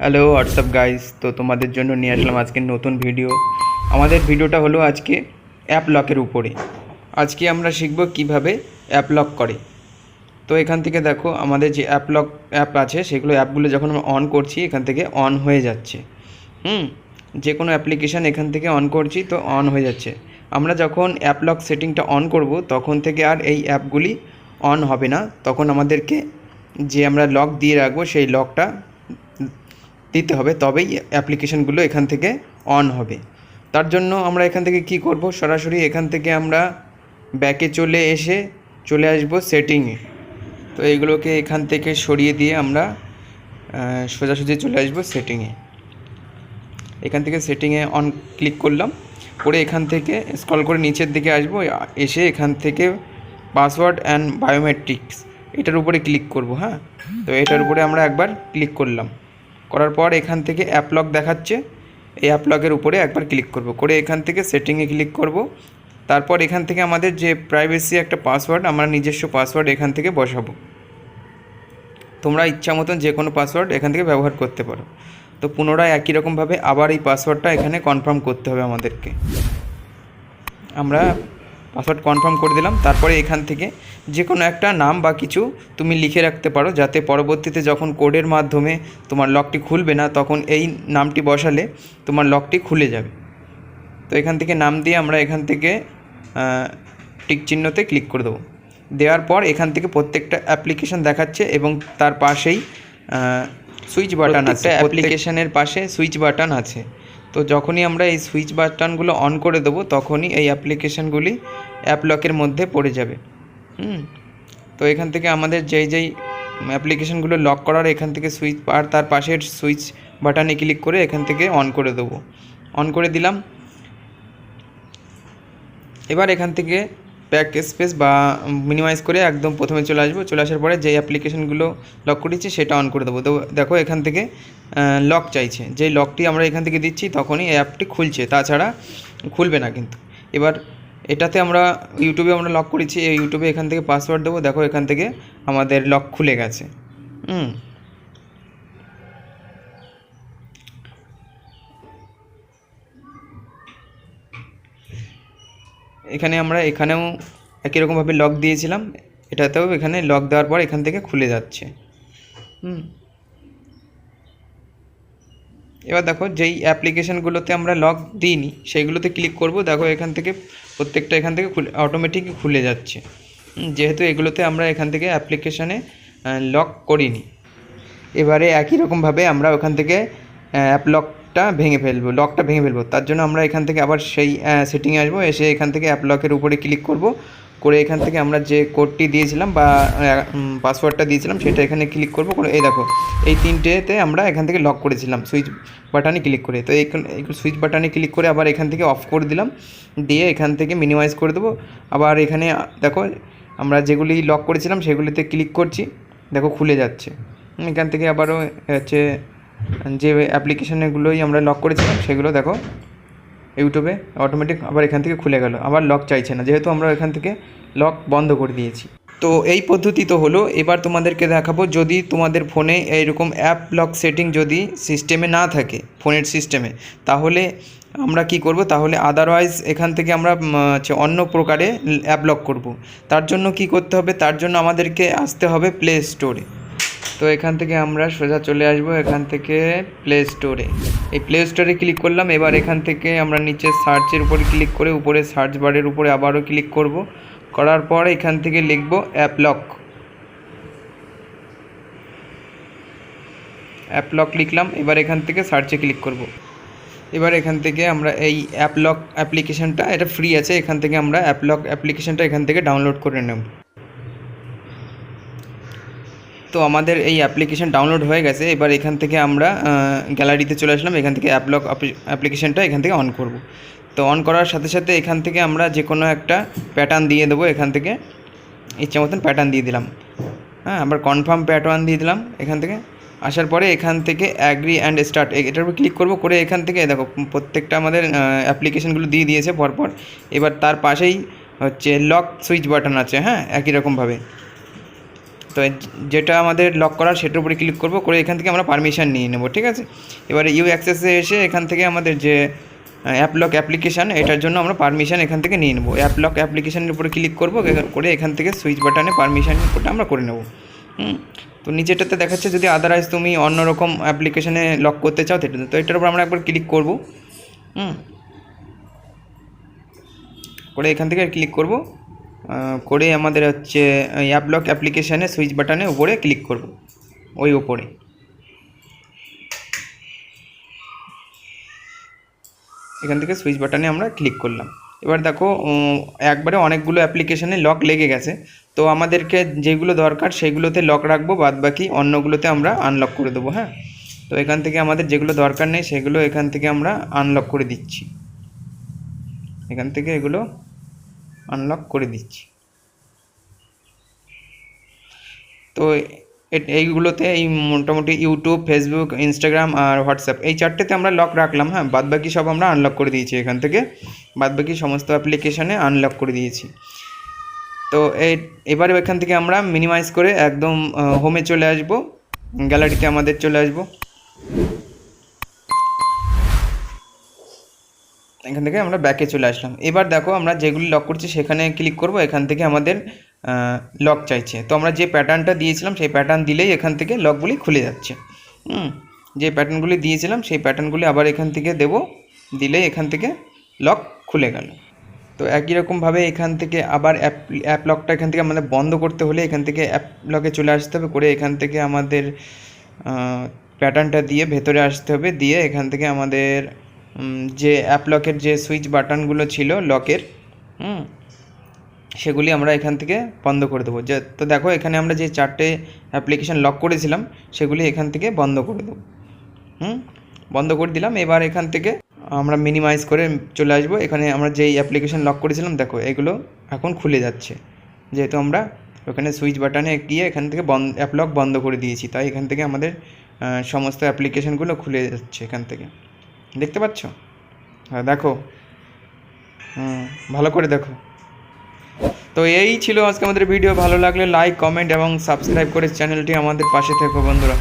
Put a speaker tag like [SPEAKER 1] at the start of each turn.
[SPEAKER 1] Hello WhatsApp guys, তো তোমাদের জন্য নিয়ে আসলাম আজকে নতুন ভিডিও। আমাদের ভিডিওটা হলো আজকে অ্যাপ লকের উপরে। আজকে আমরা শিখব কিভাবে অ্যাপ লক করে। তো এখান থেকে দেখো আমাদের যে অ্যাপ লক অ্যাপ আছে সেগুলো অ্যাপগুলো যখন আমরা অন করছি এখান থেকে অন হয়ে যাচ্ছে। যে কোনো অ্যাপ্লিকেশান এখান থেকে অন করছি তো অন হয়ে যাচ্ছে। আমরা যখন অ্যাপ লক সেটিংটা অন করব তখন থেকে আর এই অ্যাপগুলি অন হবে না। তখন আমাদেরকে যে আমরা লক দিয়ে রাখবো সেই লকটা দিতে হবে, তবেই অ্যাপ্লিকেশানগুলো এখান থেকে অন হবে। তার জন্য আমরা এখান থেকে কি করব, সরাসরি এখান থেকে আমরা ব্যাকে চলে আসবো সেটিংয়ে। তো এইগুলোকে এখান থেকে সরিয়ে দিয়ে আমরা সোজাসুজি চলে আসবো সেটিংয়ে। এখান থেকে সেটিংয়ে অন ক্লিক করলাম, করে এখান থেকে স্ক্রল করে নিচের দিকে আসবো, এসে এখান থেকে পাসওয়ার্ড অ্যান্ড বায়োমেট্রিক্স এটার উপরে ক্লিক করব। হ্যাঁ, তো এটার উপরে আমরা একবার ক্লিক করলাম, করার পর এখান থেকে অ্যাপ লক দেখাচ্ছে, এই অ্যাপ লকের উপরে একবার ক্লিক করব, করে এখান থেকে সেটিংয়ে ক্লিক করব। তারপর এখান থেকে আমাদের যে প্রাইভেসি একটা পাসওয়ার্ড, আমরা নিজস্ব পাসওয়ার্ড এখান থেকে বসাবো। তোমরা ইচ্ছা মতন যে কোনো পাসওয়ার্ড এখান থেকে ব্যবহার করতে পারো। তো পুনরায় একই রকমভাবে আবার এই পাসওয়ার্ডটা এখানে কনফার্ম করতে হবে আমাদেরকে। আমরা পাসওয়ার্ড কনফার্ম করে দিলাম। তারপরে এখান থেকে যে কোনো একটা নাম বা কিছু তুমি লিখে রাখতে পারো, যাতে পরবর্তীতে যখন কোডের মাধ্যমে তোমার লকটি খুলবে না তখন এই নামটি বসালে তোমার লকটি খুলে যাবে। তো এখান থেকে নাম দিয়ে আমরা এখান থেকে টিক চিহ্নতে ক্লিক করে দেবো। দেওয়ার পর এখান থেকে প্রত্যেকটা অ্যাপ্লিকেশান দেখাচ্ছে এবং তার পাশেই সুইচ বাটন আছে। অ্যাপ্লিকেশানের পাশে সুইচ বাটন আছে। তো যখনই আমরা এই সুইচ বাটনগুলো অন করে দেবো তখনই এই অ্যাপ্লিকেশানগুলি অ্যাপ লকের মধ্যে পড়ে যাবে। তো এখান থেকে আমাদের যেই অ্যাপ্লিকেশানগুলো লক করার এখান থেকে সুইচ আর তার পাশের সুইচ বাটনে ক্লিক করে এখান থেকে অন করে দেবো। অন করে দিলাম। এবার এখান থেকে ব্যাক স্পেস বা মিনিমাইজ করে একদম প্রথমে চলে আসার পরে যে অ্যাপ্লিকেশানগুলো লক করেছি সেটা অন করে দেবো। তো দেখো এখান থেকে লক চাইছে, যেই লকটি আমরা এখান থেকে দিচ্ছি তখনই অ্যাপটি খুলছে, তাছাড়া খুলবে না কিন্তু। এবার এটাতে আমরা ইউটিউবে লক করেছি, এই ইউটিউবে এখান থেকে পাসওয়ার্ড দেবো। দেখো এখান থেকে আমাদের লক খুলে গেছে। এখানেও একই রকমভাবে লক দিয়েছিলাম, এটাতেও এখানে লক দেওয়ার পর এখান থেকে খুলে যাচ্ছে। এবার দেখো যেই অ্যাপ্লিকেশানগুলোতে আমরা লক দিইনি সেইগুলোতে ক্লিক করব। দেখো এখান থেকে প্রত্যেকটা এখান থেকে অটোমেটিক খুলে যাচ্ছে, যেহেতু এগুলোতে আমরা এখান থেকে অ্যাপ্লিকেশানে লক করিনি। এবারে একই রকমভাবে আমরা ওখান থেকে লকটা ভেঙে ফেলবো। তার জন্য আমরা এখান থেকে আবার সেই সেটিংয়ে আসবো, এসে এখান থেকে অ্যাপ লকের উপরে ক্লিক করব, করে এখান থেকে আমরা যে কোডটি দিয়েছিলাম বা পাসওয়ার্ডটা দিয়েছিলাম সেটা এখানে ক্লিক করব। করে এই দেখো এই তিনটেতে আমরা এখান থেকে লক করেছিলাম সুইচ বাটনে ক্লিক করে। তো এই সুইচ বাটনে ক্লিক করে আবার এখান থেকে অফ করে দিলাম, দিয়ে এখান থেকে মিনিমাইজ করে দেবো। আবার এখানে দেখো আমরা যেগুলি লক করেছিলাম সেগুলিতে ক্লিক করছি, দেখো খুলে যাচ্ছে। এখান থেকে আবারও হচ্ছে যে অ্যাপ্লিকেশানগুলোই আমরা লক করেছিলাম সেগুলো দেখো ইউটিউবে অটোমেটিক আবার এখান থেকে খুলে গেল, আবার লক চাইছে না, যেহেতু আমরা এখান থেকে লক বন্ধ করে দিয়েছি। তো এই পদ্ধতি তো হলো। এবার তোমাদেরকে দেখাবো যদি তোমাদের ফোনে এইরকম অ্যাপ লক সেটিং যদি সিস্টেমে না থাকে, ফোনের সিস্টেমে, তাহলে আমরা কি করব, তাহলে আদারওয়াইজ এখান থেকে আমরা অন্য প্রকারে অ্যাপ লক করব। তার জন্য কি করতে হবে, তার জন্য আমাদেরকে আসতে হবে প্লে স্টোরে। তো এখান থেকে আমরা সোজা চলে আসবো এখান থেকে প্লে স্টোরে। এই প্লে স্টোরে ক্লিক করলাম। এবার এখান থেকে আমরা নিচে সার্চের উপরে ক্লিক করে উপরে সার্চ বারের উপরে আবারও ক্লিক করব, করার পর এখান থেকে লিখব অ্যাপ লক লিখলাম। এবার এখান থেকে সার্চে ক্লিক করব। এবার এখান থেকে আমরা এই অ্যাপ লক অ্যাপ্লিকেশানটা, এটা ফ্রি আছে, এখান থেকে আমরা অ্যাপ লক অ্যাপ্লিকেশানটা এখান থেকে ডাউনলোড করে নেব। তো আমাদের এই অ্যাপ্লিকেশান ডাউনলোড হয়ে গেছে। এবার এখান থেকে আমরা গ্যালারিতে চলে আসলাম, এখান থেকে অ্যাপ লক অ্যাপ্লিকেশানটা এখান থেকে অন করব। তো অন করার সাথে সাথে এখান থেকে আমরা যে কোনো একটা প্যাটার্ন দিয়ে দেবো, এখান থেকে ইচ্ছা মতন প্যাটার্ন দিয়ে দিলাম। হ্যাঁ, আবার কনফার্ম প্যাটার্ন দিয়ে দিলাম। এখান থেকে আসার পরে এখান থেকে অ্যাগ্রি অ্যান্ড স্টার্ট এটার উপর ক্লিক করব, করে এখান থেকে দেখো প্রত্যেকটা আমাদের অ্যাপ্লিকেশানগুলো দিয়ে দিয়েছে পরপর। এবার তার পাশেই হচ্ছে লক সুইচ বাটন আছে। হ্যাঁ, একই রকমভাবে তো যেটা আমাদের লক করার সেটার উপরে ক্লিক করব, করে এখান থেকে আমরা পারমিশন নিয়ে নেব, ঠিক আছে। এবারে ইউ অ্যাক্সেসে এসে এখান থেকে আমাদের যে অ্যাপ লক অ্যাপ্লিকেশান, এটার জন্য আমরা পারমিশন এখান থেকে নিয়ে নেব। অ্যাপ লক অ্যাপ্লিকেশানের উপরে ক্লিক করব, করে এখান থেকে সুইচ বাটনে পারমিশন কোডটা আমরা করে নেব। তো নিচেটাতে দেখাচ্ছে যদি আদারওয়াইজ তুমি অন্য রকম অ্যাপ্লিকেশানে লক করতে চাও তো এটার উপর আমরা একবার ক্লিক করব। করে এখান থেকে ক্লিক করব, করে আমাদের হচ্ছে অ্যাপ লক অ্যাপ্লিকেশানে সুইচ বাটনে উপরে ক্লিক করব, ওই উপরে। এখান থেকে সুইচ বাটনে আমরা ক্লিক করলাম। এবার দেখো একবারে অনেকগুলো অ্যাপ্লিকেশানে লক লেগে গেছে। তো আমাদেরকে যেগুলো দরকার সেগুলোতে লক রাখবো, বাদ বাকি অন্যগুলোতে আমরা আনলক করে দেবো। হ্যাঁ, তো এখান থেকে আমাদের যেগুলো দরকার নেই সেগুলো এখান থেকে আমরা আনলক করে দিচ্ছি। এখান থেকে এগুলো আনলক করে দিচ্ছি। তো এইগুলোতে এই মোটামুটি ইউটিউব, ফেসবুক, ইনস্টাগ্রাম আর হোয়াটসঅ্যাপ, এই চারটেতে আমরা লক রাখলাম। হ্যাঁ, বাদবাকি সব আমরা আনলক করে দিয়েছি। এখান থেকে বাদবাকি সমস্ত অ্যাপ্লিকেশানে আনলক করে দিয়েছি। তো এবারে এখান থেকে আমরা মিনিমাইজ করে একদম হোমে চলে আসব, গ্যালারিতে আমাদের চলে আসব। এখান থেকে আমরা ব্যাকে চলে আসলাম। এবার দেখো আমরা যেগুলি লক করছি সেখানে ক্লিক করব। এখান থেকে আমাদের লক চাইছে, তো আমরা যে প্যাটার্নটা দিয়েছিলাম সেই প্যাটার্ন দিলেই এখান থেকে লকগুলি খুলে যাচ্ছে। যে প্যাটার্নগুলি দিয়েছিলাম সেই প্যাটার্নগুলি আবার এখান থেকে দেব, দিলেই এখান থেকে লক খুলে গেল। তো একই রকমভাবে এখান থেকে আবার অ্যাপ লকটা এখান থেকে আমাদের বন্ধ করতে হলে এখান থেকে অ্যাপ লকে চলে আসতে হবে, করে এখান থেকে আমাদের প্যাটার্নটা দিয়ে ভেতরে আসতে হবে, দিয়ে এখান থেকে আমাদের যে অ্যাপ লকের যে সুইচ বাটনগুলো ছিল লকের, সেগুলি আমরা এখান থেকে বন্ধ করে দেবো। তো দেখো এখানে আমরা যে চারটে অ্যাপ্লিকেশান লক করেছিলাম সেগুলি এখান থেকে বন্ধ করে দেবো। বন্ধ করে দিলাম। এবার এখান থেকে আমরা মিনিমাইজ করে চলে আসবো। এখানে আমরা যেই অ্যাপ্লিকেশান লক করেছিলাম দেখো এগুলো এখন খুলে যাচ্ছে, যেহেতু আমরা ওখানে সুইচ বাটনে গিয়ে এখান থেকে অ্যাপ লক বন্ধ করে দিয়েছি, তাই এখান থেকে আমাদের সমস্ত অ্যাপ্লিকেশানগুলো খুলে যাচ্ছে এখান থেকে। দেখতে পাচ্ছ? হ্যাঁ, দেখো, ভালো করে দেখো। তো এই ছিল আজকে আমাদের ভিডিও। ভালো লাগলে লাইক, কমেন্ট এবং সাবস্ক্রাইব করে চ্যানেলটি আমাদের পাশে থেকো বন্ধুরা।